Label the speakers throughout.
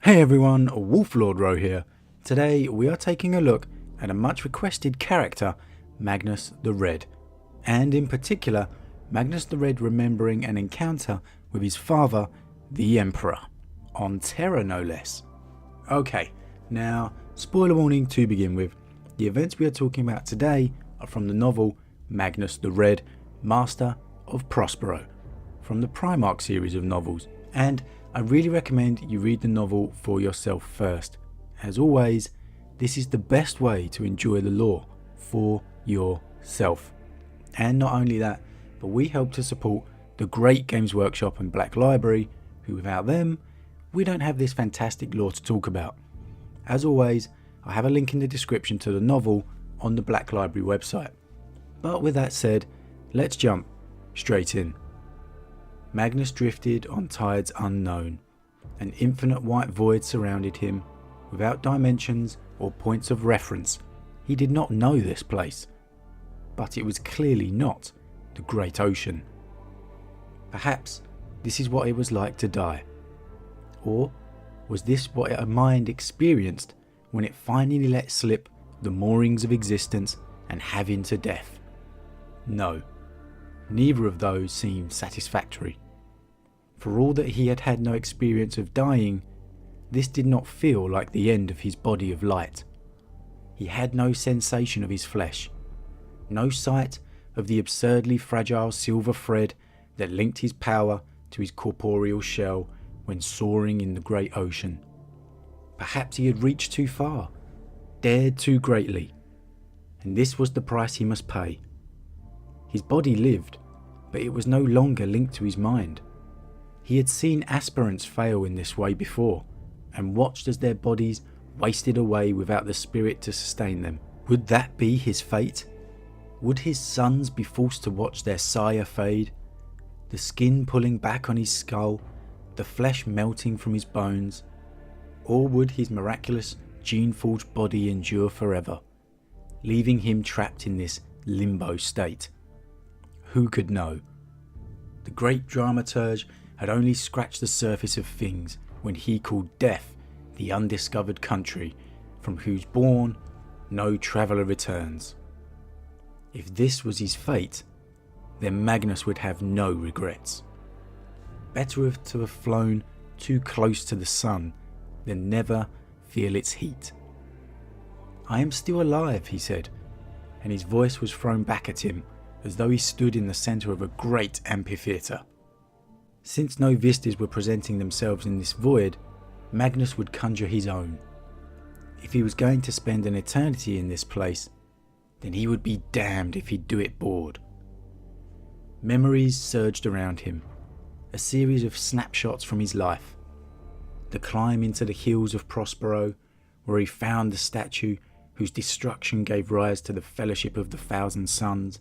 Speaker 1: Hey everyone, Lord Rho here. Today we are taking a look at a much requested character, Magnus the Red, and in particular, Magnus the Red remembering an encounter with his father, the Emperor, on Terra no less. Okay, now spoiler warning to begin with, the events we are talking about today are from the novel Magnus the Red, Master of Prospero, from the Primarch series of novels, and I really recommend you read the novel for yourself first. As always, this is the best way to enjoy the lore for yourself. And not only that, but we help to support the great Games Workshop and Black Library, who without them, we don't have this fantastic lore to talk about. As always, I have a link in the description to the novel on the Black Library website. But with that said, let's jump straight in. Magnus drifted on tides unknown. An infinite white void surrounded him, without dimensions or points of reference. He did not know this place, but it was clearly not the Great Ocean. Perhaps this is what it was like to die. Or was this what a mind experienced when it finally let slip the moorings of existence and have into death? No. Neither of those seemed satisfactory. For all that he had had no experience of dying, this did not feel like the end of his body of light. He had no sensation of his flesh, no sight of the absurdly fragile silver thread that linked his power to his corporeal shell when soaring in the great ocean. Perhaps he had reached too far, dared too greatly, and this was the price he must pay. His body lived, but it was no longer linked to his mind. He had seen aspirants fail in this way before, and watched as their bodies wasted away without the spirit to sustain them. Would that be his fate? Would his sons be forced to watch their sire fade, the skin pulling back on his skull, the flesh melting from his bones? Or would his miraculous, gene-forged body endure forever, leaving him trapped in this limbo state? Who could know? The great dramaturge had only scratched the surface of things when he called death the undiscovered country from whose bourne no traveller returns. If this was his fate, then Magnus would have no regrets. Better to have flown too close to the sun than never feel its heat. "I am still alive," he said, and his voice was thrown back at him as though he stood in the centre of a great amphitheatre. Since no vistas were presenting themselves in this void, Magnus would conjure his own. If he was going to spend an eternity in this place, then he would be damned if he'd do it bored. Memories surged around him, a series of snapshots from his life. The climb into the hills of Prospero, where he found the statue whose destruction gave rise to the Fellowship of the Thousand Suns.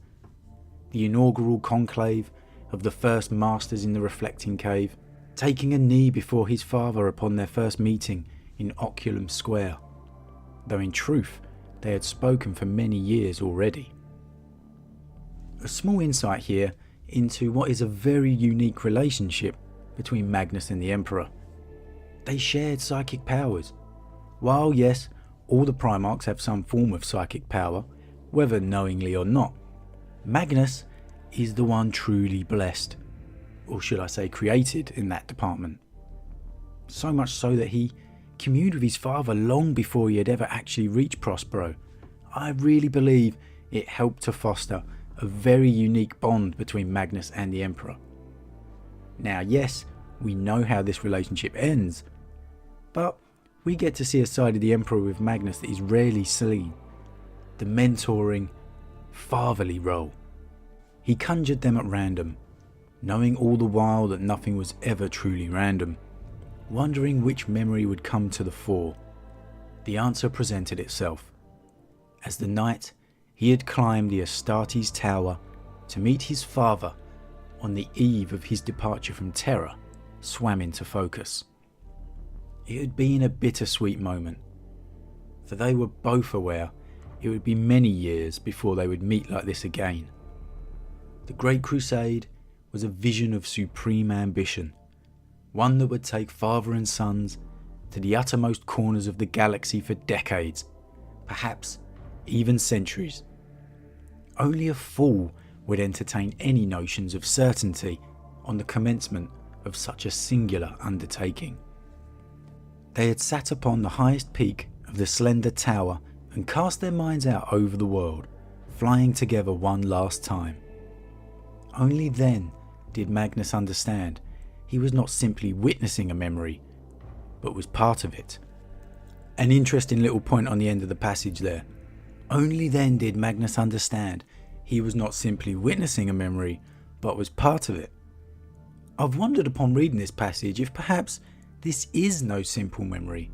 Speaker 1: The inaugural conclave of the first masters in the reflecting cave, taking a knee before his father upon their first meeting in Oculum Square, though in truth they had spoken for many years already. A small insight here into what is a very unique relationship between Magnus and the Emperor. They shared psychic powers. While yes, all the Primarchs have some form of psychic power, whether knowingly or not, Magnus is the one truly blessed, or should I say created, in that department. So much so that he communed with his father long before he had ever actually reached Prospero. I really believe it helped to foster a very unique bond between Magnus and the Emperor. Now yes, we know how this relationship ends, but we get to see a side of the Emperor with Magnus that is rarely seen. The mentoring, fatherly role. He conjured them at random, knowing all the while that nothing was ever truly random, wondering which memory would come to the fore. The answer presented itself. As the night he had climbed the Astartes Tower to meet his father on the eve of his departure from Terra swam into focus. It had been a bittersweet moment, for they were both aware it would be many years before they would meet like this again. The Great Crusade was a vision of supreme ambition, one that would take father and sons to the uttermost corners of the galaxy for decades, perhaps even centuries. Only a fool would entertain any notions of certainty on the commencement of such a singular undertaking. They had sat upon the highest peak of the slender tower and cast their minds out over the world, flying together one last time. Only then did Magnus understand he was not simply witnessing a memory, but was part of it. An interesting little point on the end of the passage there. Only then did Magnus understand he was not simply witnessing a memory, but was part of it. I've wondered upon reading this passage if perhaps this is no simple memory,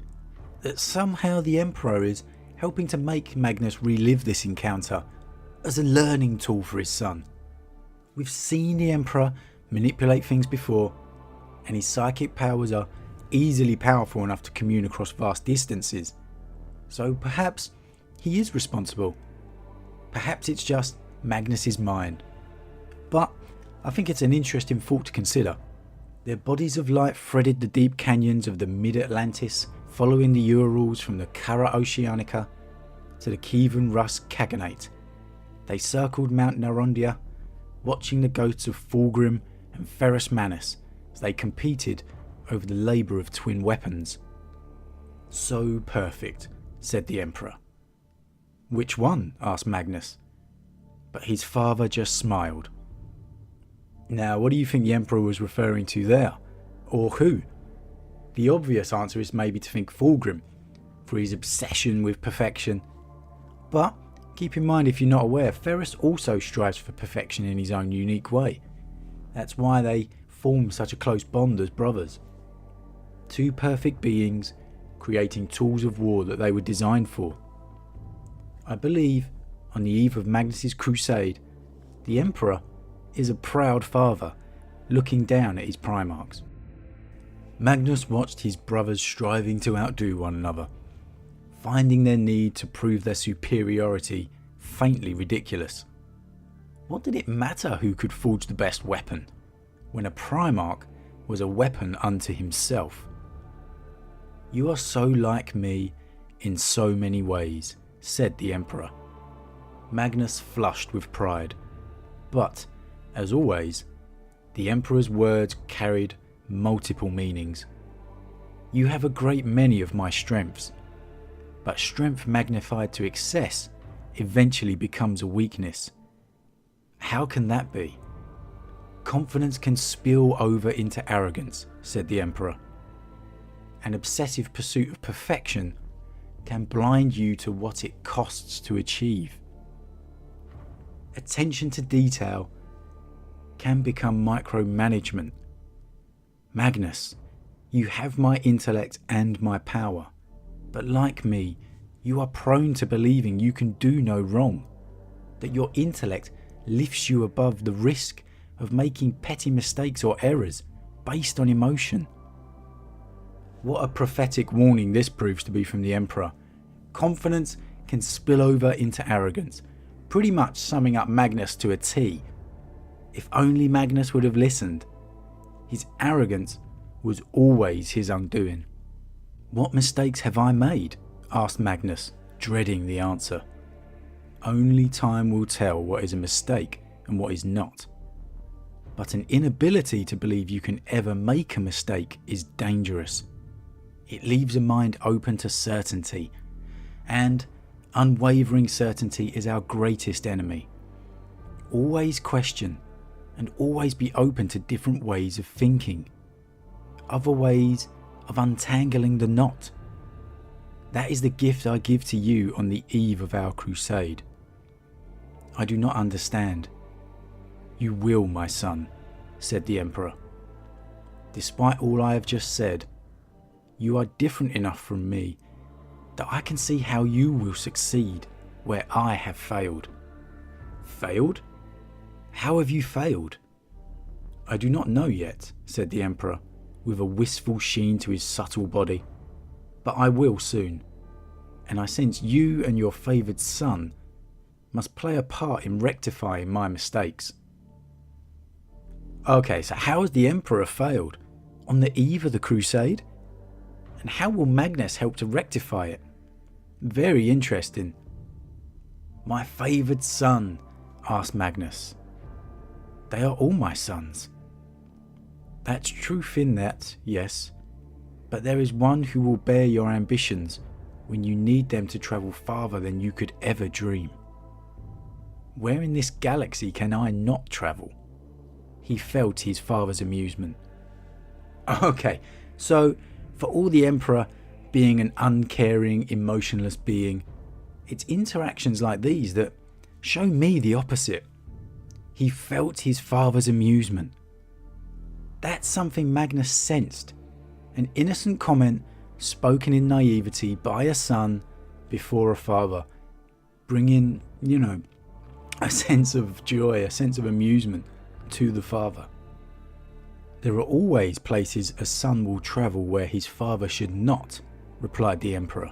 Speaker 1: that somehow the Emperor is helping to make Magnus relive this encounter as a learning tool for his son. We've seen the Emperor manipulate things before, and his psychic powers are easily powerful enough to commune across vast distances. So perhaps he is responsible. Perhaps it's just Magnus's mind. But I think it's an interesting thought to consider. Their bodies of light threaded the deep canyons of the mid-Atlantis, following the Urals from the Cara Oceanica to the Kievan Rus Khaganate. They circled Mount Narondia, watching the ghosts of Fulgrim and Ferrus Manus as they competed over the labour of twin weapons. So perfect, said the Emperor. Which one? Asked Magnus. But his father just smiled. Now, what do you think the Emperor was referring to there? Or who? The obvious answer is maybe to think Fulgrim, for his obsession with perfection. But keep in mind, if you're not aware, Ferrus also strives for perfection in his own unique way. That's why they form such a close bond as brothers. Two perfect beings creating tools of war that they were designed for. I believe, on the eve of Magnus's crusade, the Emperor is a proud father looking down at his Primarchs. Magnus watched his brothers striving to outdo one another, finding their need to prove their superiority faintly ridiculous. What did it matter who could forge the best weapon, when a Primarch was a weapon unto himself? You are so like me in so many ways, said the Emperor. Magnus flushed with pride, but, as always, the Emperor's words carried multiple meanings. You have a great many of my strengths, but strength magnified to excess eventually becomes a weakness. How can that be? Confidence can spill over into arrogance, said the Emperor. An obsessive pursuit of perfection can blind you to what it costs to achieve. Attention to detail can become micromanagement. Magnus, you have my intellect and my power, but like me, you are prone to believing you can do no wrong, that your intellect lifts you above the risk of making petty mistakes or errors based on emotion. What a prophetic warning this proves to be from the Emperor. Confidence can spill over into arrogance, pretty much summing up Magnus to a T. If only Magnus would have listened. His arrogance was always his undoing. What mistakes have I made? Asked Magnus, dreading the answer. Only time will tell what is a mistake and what is not. But an inability to believe you can ever make a mistake is dangerous. It leaves a mind open to certainty, and unwavering certainty is our greatest enemy. Always question, and always be open to different ways of thinking, other ways of untangling the knot. That is the gift I give to you on the eve of our crusade. I do not understand. You will, my son, said the Emperor. Despite all I have just said, you are different enough from me that I can see how you will succeed where I have failed. Failed? How have you failed? I do not know yet, said the Emperor, with a wistful sheen to his subtle body. But I will soon, and I sense you and your favoured son must play a part in rectifying my mistakes. Okay, so how has the Emperor failed? On the eve of the crusade? And how will Magnus help to rectify it? Very interesting. My favoured son, asked Magnus. They are all my sons. That's truth in that, yes. But there is one who will bear your ambitions when you need them to travel farther than you could ever dream. Where in this galaxy can I not travel? He felt his father's amusement. Okay, so for all the Emperor being an uncaring, emotionless being, it's interactions like these that show me the opposite. He felt his father's amusement. That's something Magnus sensed. An innocent comment spoken in naivety by a son before a father, bringing, a sense of joy, a sense of amusement to the father. There are always places a son will travel where his father should not, replied the Emperor.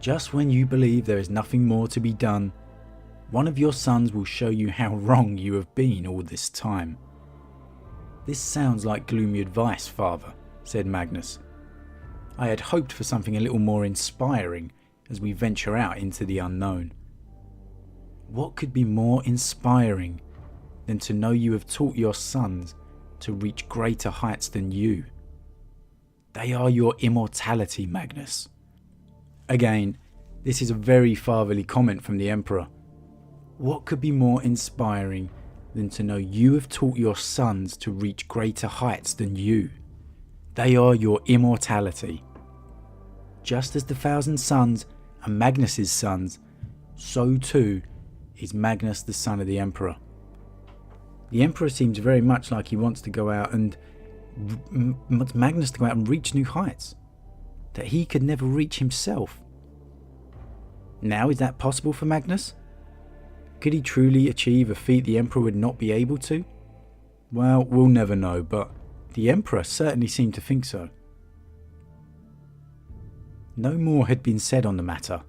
Speaker 1: Just when you believe there is nothing more to be done, one of your sons will show you how wrong you have been all this time. This sounds like gloomy advice, father, said Magnus. I had hoped for something a little more inspiring as we venture out into the unknown. What could be more inspiring than to know you have taught your sons to reach greater heights than you? They are your immortality, Magnus. Again, this is a very fatherly comment from the Emperor. What could be more inspiring than to know you have taught your sons to reach greater heights than you? They are your immortality. Just as the 1,000 sons are Magnus's sons, so too is Magnus the son of the Emperor. The Emperor seems very much like he wants to go out and wants Magnus to go out and reach new heights that he could never reach himself. Now, is that possible for Magnus? Could he truly achieve a feat the Emperor would not be able to? Well, we'll never know, but the Emperor certainly seemed to think so. No more had been said on the matter,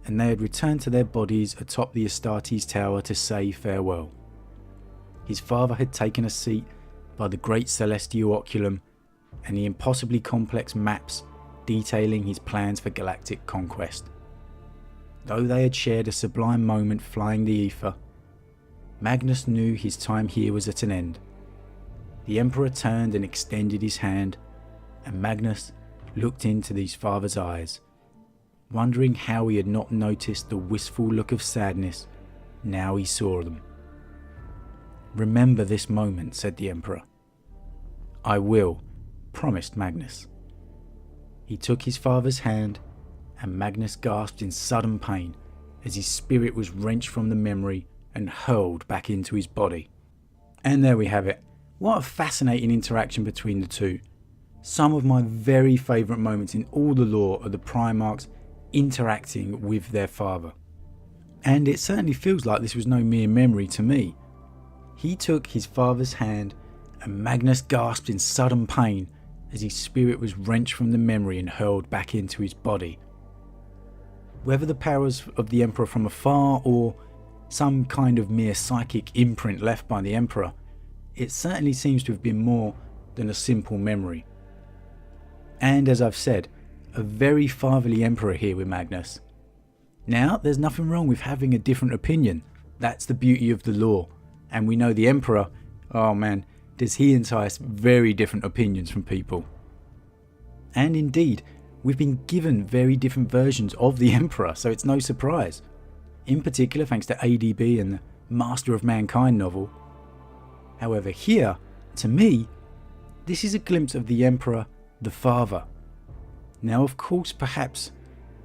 Speaker 1: and they had returned to their bodies atop the Astartes tower to say farewell. His father had taken a seat by the great celestial oculum and the impossibly complex maps detailing his plans for galactic conquest. Though they had shared a sublime moment flying the ether, Magnus knew his time here was at an end. The Emperor turned and extended his hand, and Magnus looked into his father's eyes, wondering how he had not noticed the wistful look of sadness now he saw them. Remember this moment, said the Emperor. I will, promised Magnus. He took his father's hand, and Magnus gasped in sudden pain as his spirit was wrenched from the memory and hurled back into his body. And there we have it. What a fascinating interaction between the two. Some of my very favourite moments in all the lore are the Primarchs interacting with their father. And it certainly feels like this was no mere memory to me. He took his father's hand, and Magnus gasped in sudden pain as his spirit was wrenched from the memory and hurled back into his body. Whether the powers of the Emperor from afar or some kind of mere psychic imprint left by the Emperor, it certainly seems to have been more than a simple memory. And as I've said, a very fatherly Emperor here with Magnus. Now, there's nothing wrong with having a different opinion. That's the beauty of the lore. And we know the Emperor, oh man, does he entice very different opinions from people. And indeed, we've been given very different versions of the Emperor, so it's no surprise. In particular, thanks to ADB and the Master of Mankind novel. However, here, to me, this is a glimpse of the Emperor, the father. Now, of course, perhaps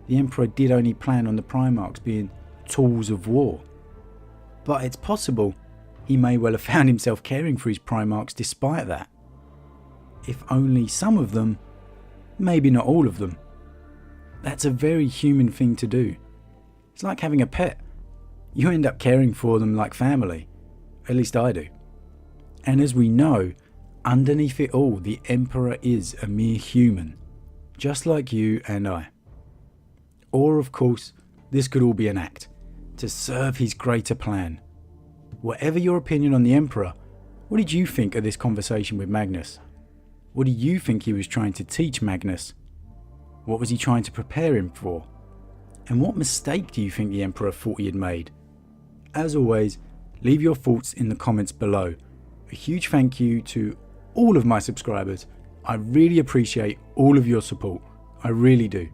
Speaker 1: the Emperor did only plan on the Primarchs being tools of war. But it's possible he may well have found himself caring for his Primarchs despite that. If only some of them, maybe not all of them. That's a very human thing to do. It's like having a pet. You end up caring for them like family. At least I do. And as we know, underneath it all, the Emperor is a mere human, just like you and I. Or, of course, this could all be an act, to serve his greater plan. Whatever your opinion on the Emperor, what did you think of this conversation with Magnus? What do you think he was trying to teach Magnus? What was he trying to prepare him for? And what mistake do you think the Emperor thought he had made? As always, leave your thoughts in the comments below. A huge thank you to all of my subscribers. I really appreciate all of your support. I really do.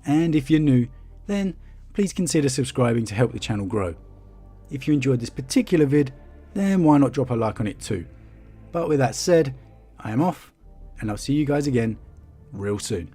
Speaker 1: And if you're new, then please consider subscribing to help the channel grow. If you enjoyed this particular vid, then why not drop a like on it too. But with that said, I am off, and I'll see you guys again real soon.